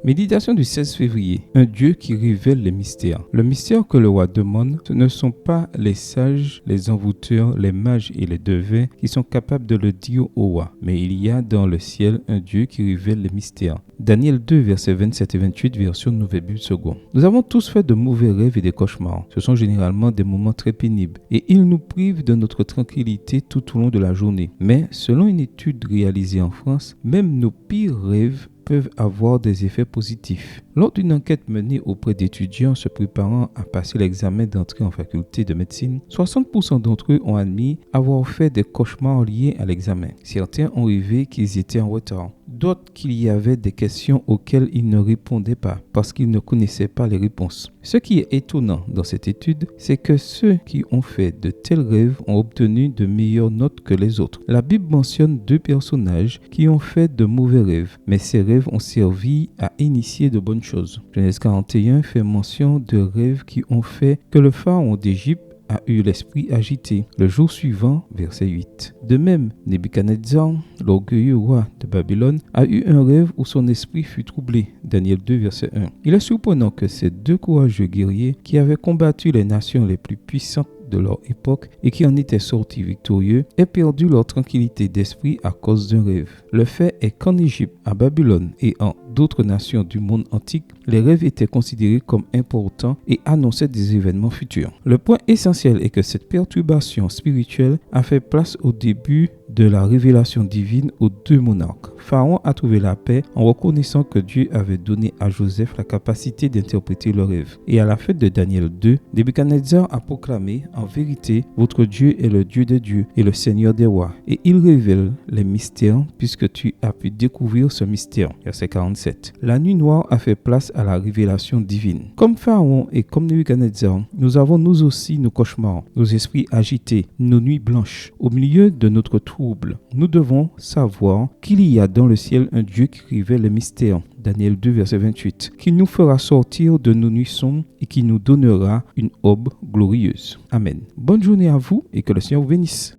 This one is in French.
Méditation du 16 février. Un Dieu qui révèle les mystères. Le mystère que le roi demande, ce ne sont pas les sages, les envoûteurs, les mages et les devins qui sont capables de le dire au roi, mais il y a dans le ciel un Dieu qui révèle les mystères. Daniel 2, versets 27 et 28, version Nouvelle Bible seconde. Nous avons tous fait de mauvais rêves et des cauchemars. Ce sont généralement des moments très pénibles et ils nous privent de notre tranquillité tout au long de la journée. Mais selon une étude réalisée en France, même nos pires rêves peuvent avoir des effets positifs. Lors d'une enquête menée auprès d'étudiants se préparant à passer l'examen d'entrée en faculté de médecine, 60% d'entre eux ont admis avoir fait des cauchemars liés à l'examen. Certains ont rêvé qu'ils étaient en retard, d'autres qu'il y avait des questions auxquelles ils ne répondaient pas parce qu'ils ne connaissaient pas les réponses. Ce qui est étonnant dans cette étude, c'est que ceux qui ont fait de tels rêves ont obtenu de meilleures notes que les autres. La Bible mentionne deux personnages qui ont fait de mauvais rêves, mais ces rêves ont servi à initier de bonnes choses. Genèse 41 fait mention de rêves qui ont fait que le pharaon d'Égypte a eu l'esprit agité. Le jour suivant, verset 8. De même, Nebuchadnezzar, l'orgueilleux roi de Babylone, a eu un rêve où son esprit fut troublé. Daniel 2, verset 1. Il est surprenant que ces deux courageux guerriers qui avaient combattu les nations les plus puissantes de leur époque et qui en étaient sortis victorieux aient perdu leur tranquillité d'esprit à cause d'un rêve. Le fait est qu'en Égypte, à Babylone et en d'autres nations du monde antique, les rêves étaient considérés comme importants et annonçaient des événements futurs. Le point essentiel est que cette perturbation spirituelle a fait place au début de la révélation divine aux deux monarques. Pharaon a trouvé la paix en reconnaissant que Dieu avait donné à Joseph la capacité d'interpréter le rêve. Et à la fin de Daniel 2, Nebuchadnezzar a proclamé: en vérité, votre Dieu est le Dieu des dieux et le Seigneur des rois. Et il révèle les mystères puisque tu as pu découvrir ce mystère. Verset 47. La nuit noire a fait place à la révélation divine. Comme Pharaon et comme Nebuchadnezzar, nous avons nous aussi nos cauchemars, nos esprits agités, nos nuits blanches. Au milieu de notre trouble, nous devons savoir qu'il y a dans le ciel un Dieu qui révèle les mystères. Daniel 2, verset 28, qui nous fera sortir de nos nuits sombres et qui nous donnera une aube glorieuse. Amen. Bonne journée à vous et que le Seigneur vous bénisse.